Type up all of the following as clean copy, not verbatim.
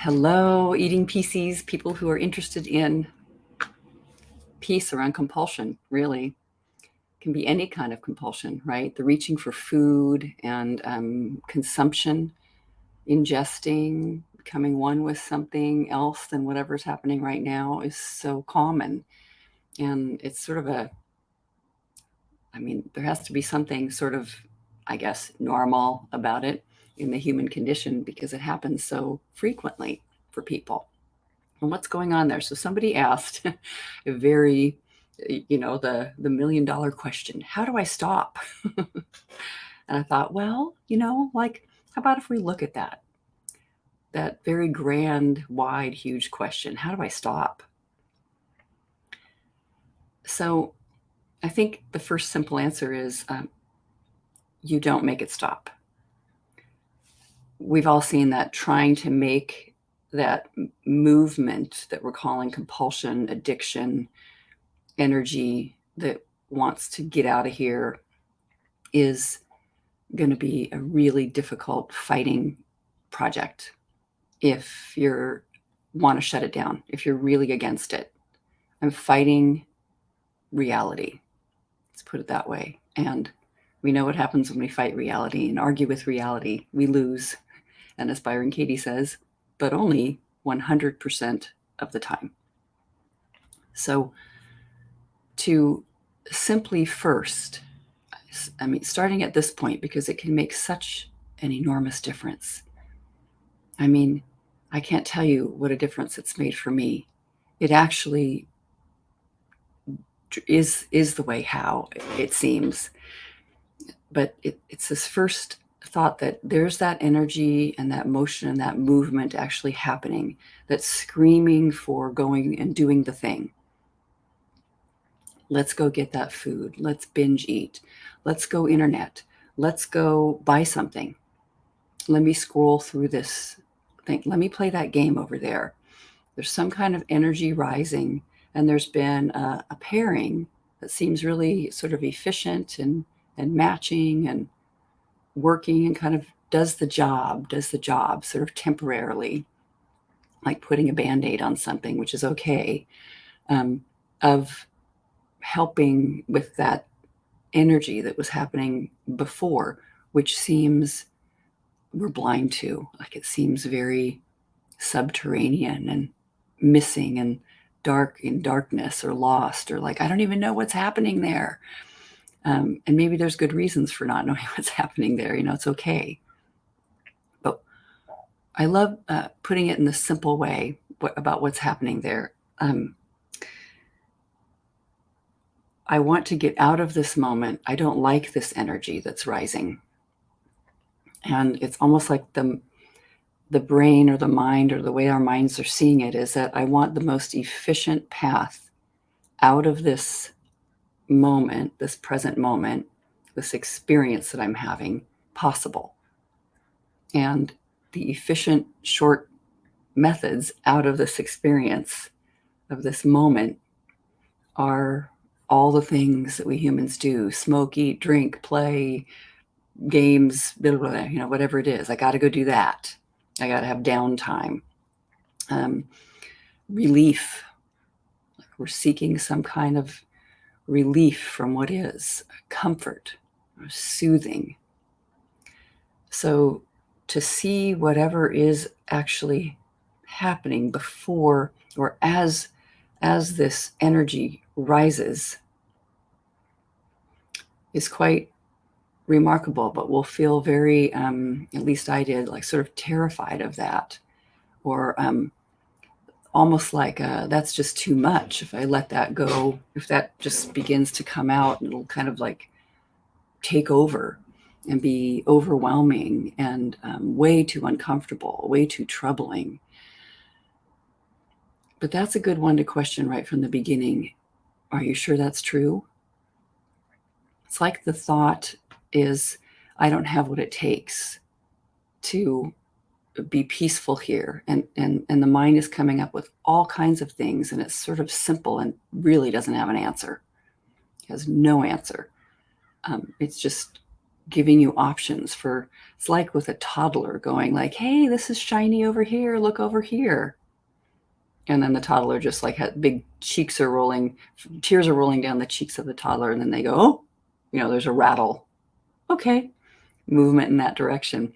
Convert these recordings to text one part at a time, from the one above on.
Hello, eating PCs, people who are interested in peace around compulsion, really. Can be any kind of compulsion, right? The reaching for food and consumption, ingesting, becoming one with something else than whatever's happening right now is so common. And it's sort of there has to be something sort of, I guess, normal about it in the human condition because it happens so frequently for people. And what's going on there? So somebody asked a very, the $1 million question, how do I stop? And I thought, well, how about if we look at that very grand, wide, huge question, how do I stop? So I think the first simple answer is you don't make it stop. We've all seen that trying to make that movement that we're calling compulsion, addiction, energy that wants to get out of here is going to be a really difficult fighting project if you want to shut it down, if you're really against it. I'm fighting reality. Let's put it that way. And we know what happens when we fight reality and argue with reality. We lose. And as Byron Katie says, but only 100% of the time. So to simply first, starting at this point, because it can make such an enormous difference. I can't tell you what a difference it's made for me. It actually is the way how it seems. But it's this first thought that there's that energy and that motion and that movement actually happening that's screaming for going and doing the thing. Let's go get that food. Let's binge eat. Let's go internet. Let's go buy something. Let me scroll through this thing. Let me play that game over there. There's some kind of energy rising, and there's been a pairing that seems really sort of efficient and matching and working and kind of does the job sort of temporarily, like putting a Band-Aid on something, which is okay, of helping with that energy that was happening before, which seems we're blind to. Like it seems very subterranean and missing and dark in darkness or lost, or like, I don't even know what's happening there. And maybe there's good reasons for not knowing what's happening there. It's okay. But I love putting it in the simple way about what's happening there. I want to get out of this moment. I don't like this energy that's rising. And it's almost like the brain or the mind or the way our minds are seeing it is that I want the most efficient path out of this moment, this present moment, this experience that I'm having possible. And the efficient, short methods out of this experience of this moment are all the things that we humans do: smoke, eat, drink, play, games, blah, blah, blah, whatever it is. I got to go do that. I got to have downtime. Relief. Like we're seeking some kind of relief from what is, comfort, or soothing. So to see whatever is actually happening before or as this energy rises is quite remarkable, but we'll feel very, at least I did, like sort of terrified of that, or almost like that's just too much. If I let that go, if that just begins to come out, it'll kind of like take over and be overwhelming and way too uncomfortable, way too troubling. But that's a good one to question right from the beginning. Are you sure that's true? It's like the thought is, I don't have what it takes to be peaceful here. And the mind is coming up with all kinds of things, and it's sort of simple and really doesn't have an answer. It has no answer. It's just giving you options for, it's like with a toddler going like, hey, this is shiny over here, look over here. And then the toddler just like had big cheeks are rolling, tears are rolling down the cheeks of the toddler. And then they go, oh, there's a rattle. Okay. Movement in that direction.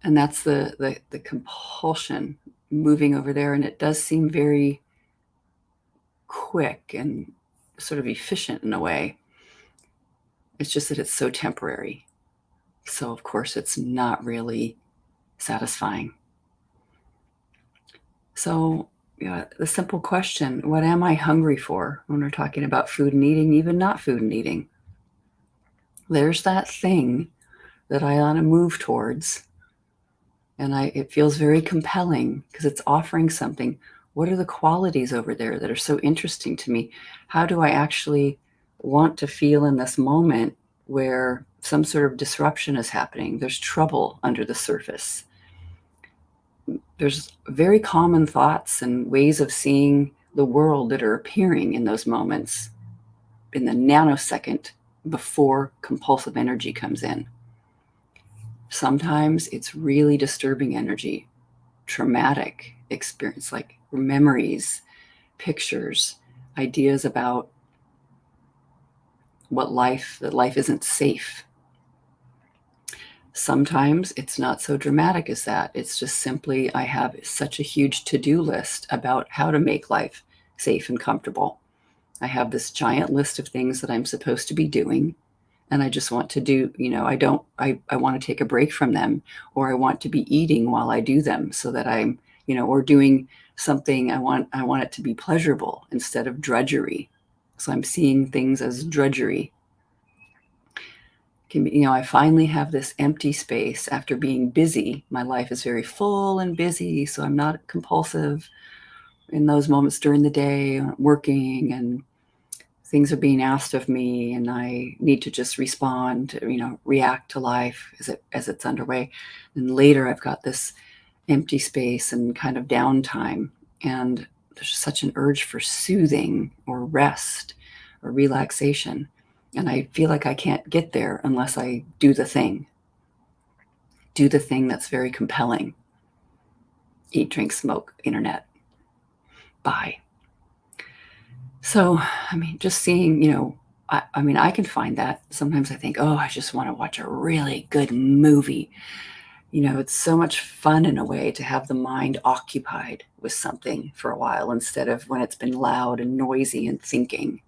And that's the compulsion moving over there. And it does seem very quick and sort of efficient in a way. It's just that it's so temporary. So of course it's not really satisfying. So the simple question, what am I hungry for when we're talking about food and eating, even not food and eating? There's that thing that I want to move towards. And it feels very compelling because it's offering something. What are the qualities over there that are so interesting to me? How do I actually want to feel in this moment where some sort of disruption is happening? There's trouble under the surface. There's very common thoughts and ways of seeing the world that are appearing in those moments in the nanosecond before compulsive energy comes in. Sometimes it's really disturbing energy, traumatic experience, like memories, pictures, ideas about that life isn't safe. Sometimes it's not so dramatic as that. It's just simply I have such a huge to-do list about how to make life safe and comfortable. I have this giant list of things that I'm supposed to be doing, and I just want to do, I want to take a break from them, or I want to be eating while I do them so that I'm, or doing something I want it to be pleasurable instead of drudgery. So I'm seeing things as drudgery. I finally have this empty space after being busy. My life is very full and busy, so I'm not compulsive in those moments during the day, working, and things are being asked of me, and I need to just respond, react to life as it's underway. And later I've got this empty space and kind of downtime, and there's such an urge for soothing or rest or relaxation. And I feel like I can't get there unless I do the thing that's very compelling. Eat, drink, smoke, internet, buy. So, just seeing, I can find that. Sometimes I think, oh, I just want to watch a really good movie. It's so much fun in a way to have the mind occupied with something for a while instead of when it's been loud and noisy and thinking.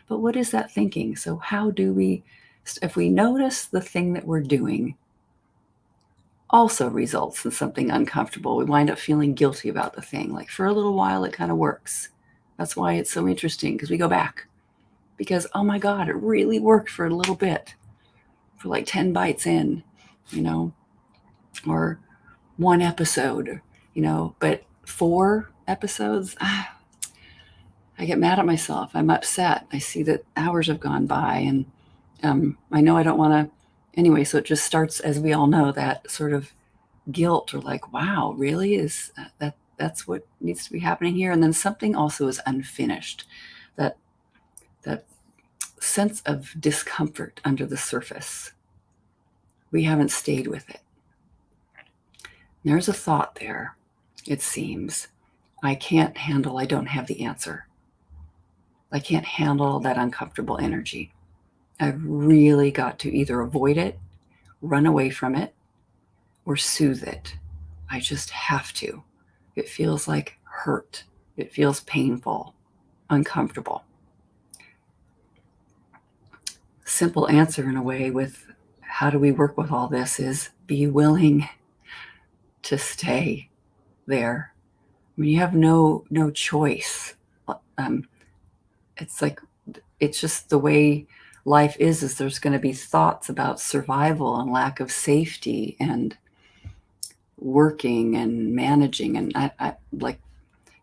But what is that thinking? So how do we, if we notice the thing that we're doing also results in something uncomfortable, we wind up feeling guilty about the thing. Like for a little while, it kind of works. That's why it's so interesting, because we go back. Because, oh my God, it really worked for a little bit, for like 10 bites in, or one episode, but 4 episodes, I get mad at myself. I'm upset. I see that hours have gone by, and I know I don't want to. Anyway, so it just starts, as we all know, that sort of guilt, or like, wow, really? Is that's what needs to be happening here? And then something also is unfinished. That sense of discomfort under the surface. We haven't stayed with it. There's a thought there, it seems. I don't have the answer. I can't handle that uncomfortable energy. I've really got to either avoid it, run away from it, or soothe it. I just have to. It feels like hurt. It feels painful, uncomfortable. Simple answer in a way with how do we work with all this is be willing to stay there. You have no choice. It's just the way life is there's going to be thoughts about survival and lack of safety and working and managing, and I like,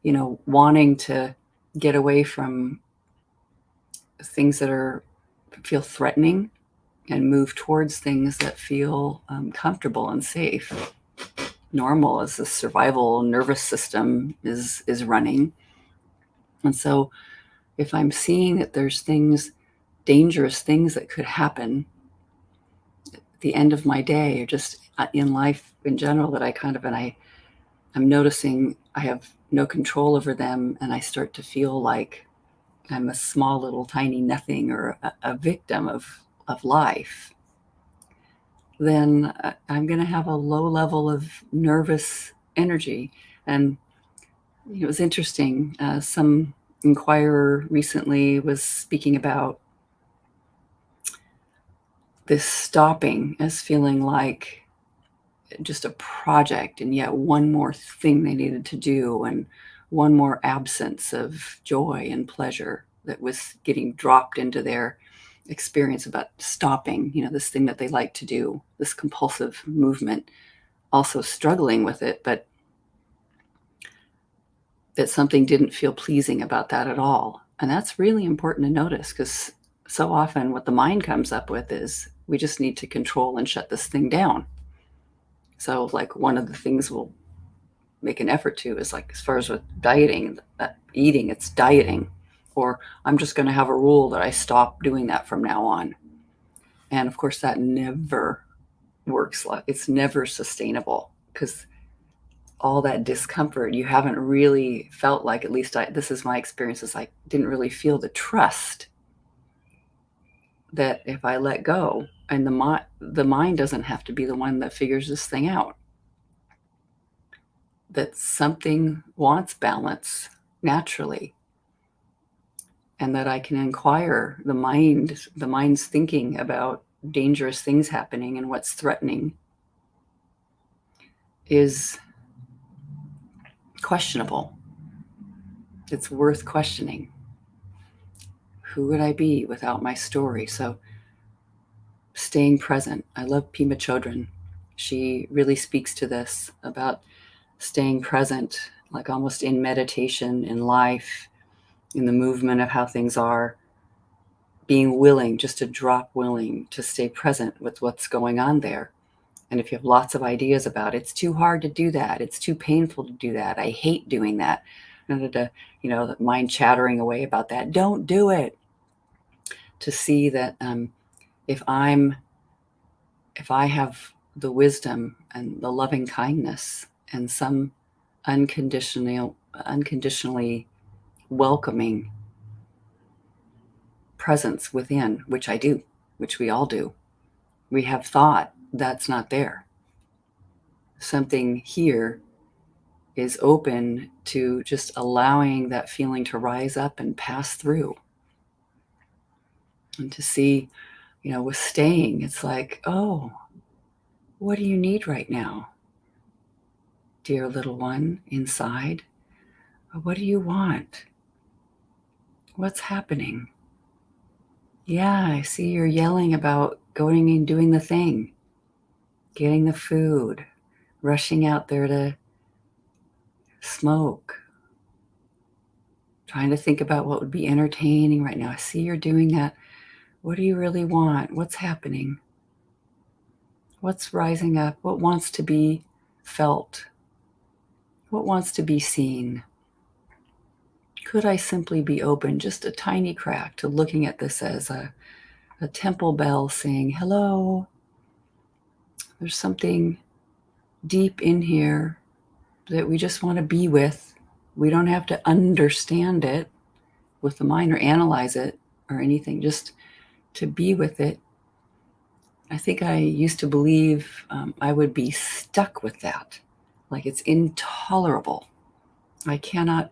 wanting to get away from things that feel threatening and move towards things that feel comfortable and safe. Normal as the survival nervous system is running. And so if I'm seeing that there's things dangerous things that could happen at the end of my day, or just in life in general, that I'm noticing I have no control over them, and I start to feel like I'm a small little tiny nothing, or a victim of life, then I'm going to have a low level of nervous energy. And it was interesting. Some inquirer recently was speaking about this stopping as feeling like just a project, and yet one more thing they needed to do, and one more absence of joy and pleasure that was getting dropped into their experience about stopping, this thing that they like to do, this compulsive movement, also struggling with it, but that something didn't feel pleasing about that at all. And that's really important to notice, because so often what the mind comes up with is we just need to control and shut this thing down. So like one of the things we'll make an effort to is, like, as far as with dieting, eating, it's dieting, or I'm just going to have a rule that I stop doing that from now on. And of course that never works. It's never sustainable, because all that discomfort, you haven't really felt like, at least this is my experience, is I didn't really feel the trust that if I let go, and the mind doesn't have to be the one that figures this thing out, that something wants balance naturally, and that I can inquire the mind's thinking about dangerous things happening and what's threatening is questionable. It's worth questioning. Who would I be without my story? So staying present. I love Pema Chodron. She really speaks to this about staying present, like almost in meditation, in life, in the movement of how things are, being willing, just to drop, willing to stay present with what's going on there. And if you have lots of ideas about it, it's too hard to do that. It's too painful to do that. I hate doing that. The mind chattering away about that. Don't do it. To see that if I have the wisdom and the loving kindness and some unconditionally welcoming presence within, which I do, which we all do, we have thought that's not there. Something here is open to just allowing that feeling to rise up and pass through. And to see, with staying, it's like, oh, what do you need right now, dear little one inside? What do you want? What's happening? Yeah, I see you're yelling about going and doing the thing, getting the food, rushing out there to smoke, trying to think about what would be entertaining right now. I see you're doing that. What do you really want? What's happening? What's rising up? What wants to be felt? What wants to be seen? Could I simply be open, just a tiny crack, to looking at this as a temple bell saying, hello, there's something deep in here that we just want to be with. We don't have to understand it with the mind or analyze it or anything, just to be with it. I think I used to believe I would be stuck with that, like it's intolerable. I cannot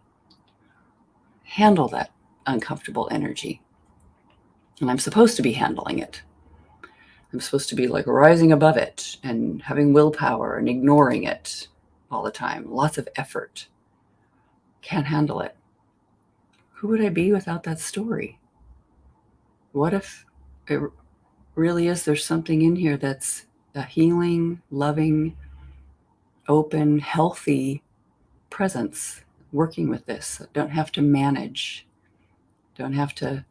handle that uncomfortable energy. And I'm supposed to be handling it. I'm supposed to be like rising above it and having willpower and ignoring it all the time. Lots of effort. Can't handle it. Who would I be without that story? What if it really is, there's something in here that's a healing, loving, open, healthy presence working with this? Don't have to manage, don't have to,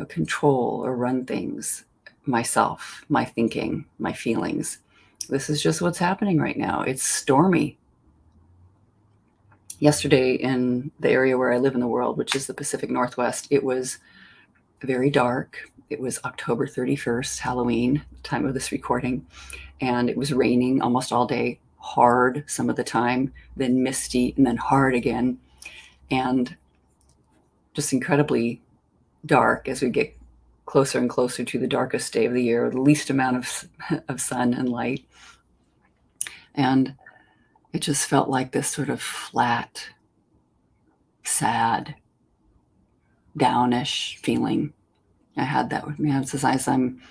control or run things myself, my thinking, my feelings. This is just what's happening right now. It's stormy. Yesterday in the area where I live in the world, which is the Pacific Northwest, it was very dark. it was October 31st, Halloween, time of this recording, and it was raining almost all day, hard some of the time, then misty, and then hard again, and just incredibly dark as we get closer and closer to the darkest day of the year, the least amount of sun and light. And it just felt like this sort of flat, sad, downish feeling. I had that with me as I'm,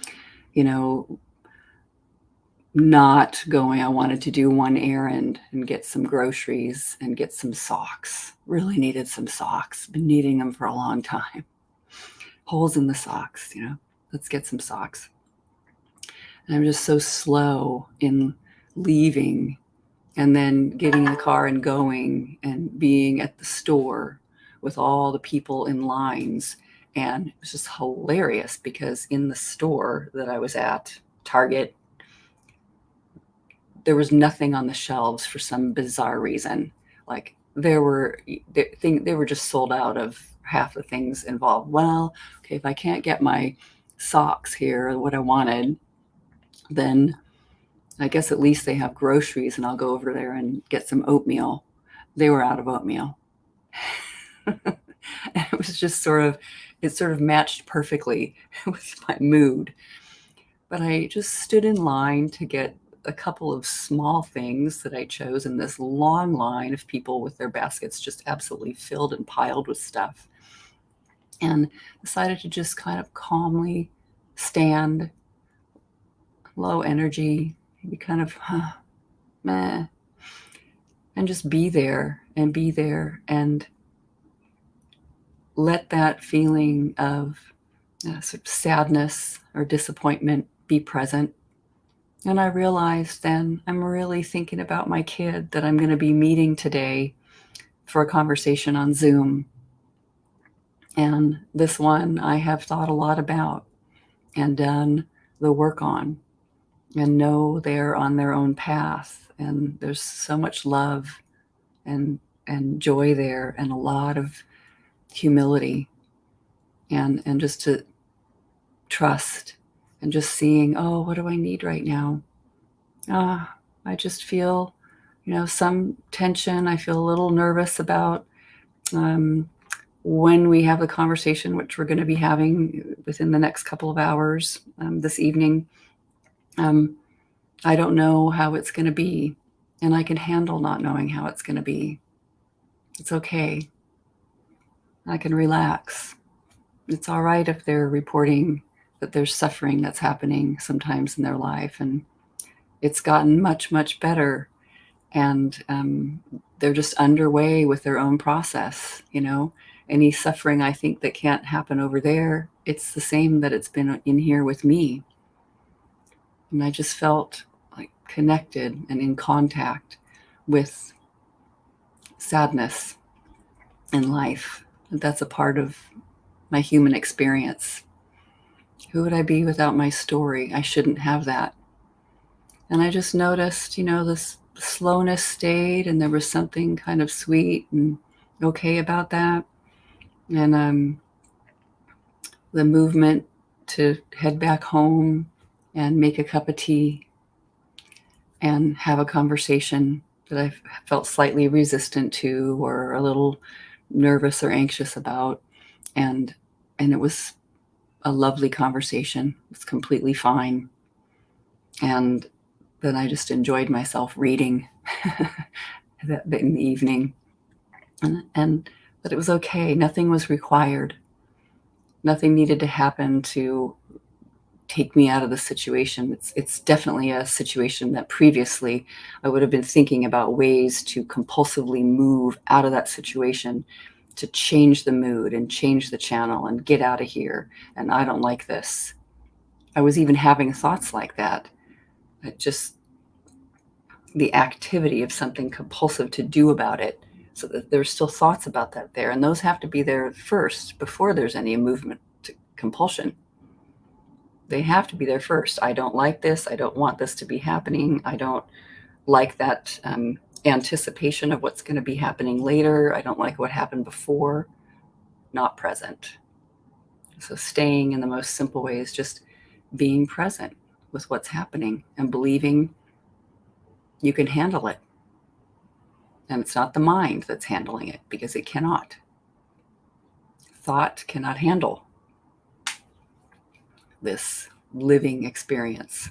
not going. I wanted to do one errand and get some groceries and get some socks. Really needed some socks. Been needing them for a long time. Holes in the socks, let's get some socks. And I'm just so slow in leaving and then getting in the car and going and being at the store with all the people in lines. And it was just hilarious because in the store that I was at, Target, there was nothing on the shelves for some bizarre reason. Like they were just sold out of half the things involved. Well, okay, if I can't get my socks here, what I wanted, then I guess at least they have groceries and I'll go over there and get some oatmeal. They were out of oatmeal. And it was just it sort of matched perfectly with my mood. But I just stood in line to get a couple of small things that I chose in this long line of people with their baskets just absolutely filled and piled with stuff, and decided to just kind of calmly stand, low energy, maybe kind of meh, and just be there and let that feeling of sort of sadness or disappointment be present. And I realized then I'm really thinking about my kid that I'm going to be meeting today for a conversation on Zoom. And this one I have thought a lot about and done the work on, and know they're on their own path. And there's so much love and joy there, and a lot of humility, and just to trust, and just seeing, oh, what do I need right now? I just feel, some tension. I feel a little nervous about when we have the conversation, which we're going to be having within the next couple of hours this evening. I don't know how it's going to be, and I can handle not knowing how it's going to be. It's okay. I can relax. It's all right if they're reporting that there's suffering that's happening sometimes in their life, and it's gotten much, much better. And they're just underway with their own process. Any suffering I think that can't happen over there, it's the same that it's been in here with me. And I just felt like connected and in contact with sadness in life. That's a part of my human experience. Who would I be without my story? I shouldn't have that. And I just noticed, this slowness stayed, and there was something kind of sweet and okay about that. And the movement to head back home and make a cup of tea and have a conversation that I felt slightly resistant to or a little nervous or anxious about. And it was a lovely conversation. It was completely fine. And then I just enjoyed myself reading in the evening. But it was okay. Nothing was required. Nothing needed to happen to take me out of the situation. It's definitely a situation that previously I would have been thinking about ways to compulsively move out of that situation, to change the mood and change the channel and get out of here. And I don't like this. I was even having thoughts like that. Just the activity of something compulsive to do about it, so that there's still thoughts about that there. And those have to be there first before there's any movement to compulsion. They have to be there first. I don't like this. I don't want this to be happening. I don't like that anticipation of what's going to be happening later. I don't like what happened before. Not present. So staying in the most simple way is just being present with what's happening and believing you can handle it. And it's not the mind that's handling it, because it cannot. Thought cannot handle this living experience.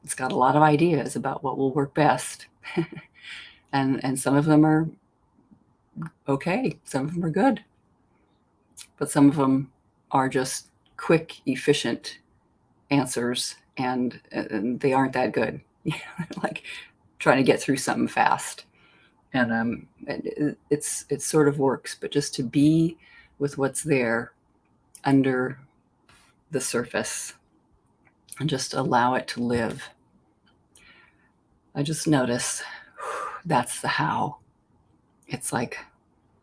It's got a lot of ideas about what will work best. and some of them are okay, some of them are good, but some of them are just quick, efficient answers, and they aren't that good. Like trying to get through something fast. And it sort of works, but just to be with what's there under the surface and just allow it to live. I just notice that's the how. It's like,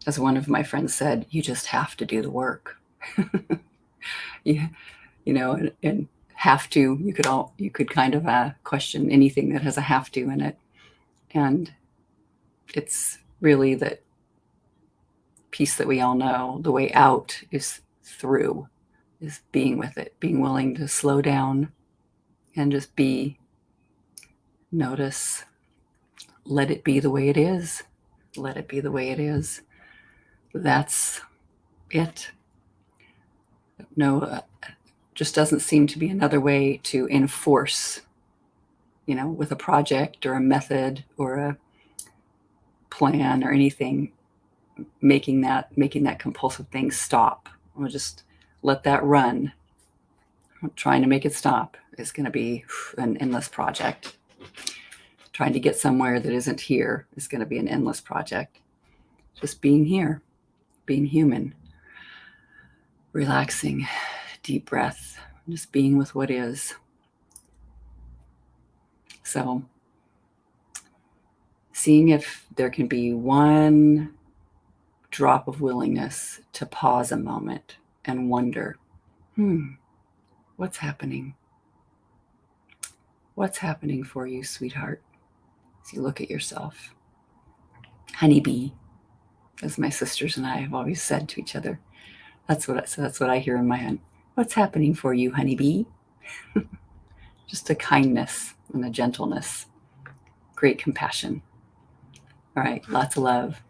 as one of my friends said, you just have to do the work. you, and have to, you could kind of question anything that has a have to in it. And it's really that piece that we all know. The way out is through, is being with it, being willing to slow down and just be, notice, let it be the way it is. Let it be the way it is. That's it. No, just doesn't seem to be another way to enforce, with a project or a method or a plan or anything, making that compulsive thing stop. We'll just let that run. Trying to make it stop is going to be an endless project. Trying to get somewhere that isn't here is going to be an endless project. Just being here, being human, relaxing, deep breath, just being with what is. So, seeing if there can be one drop of willingness to pause a moment and wonder, what's happening? What's happening for you, sweetheart? As you look at yourself. Honeybee, as my sisters and I have always said to each other. That's what I hear in my head. What's happening for you, honeybee? Just a kindness and a gentleness, great compassion. All right, lots of love.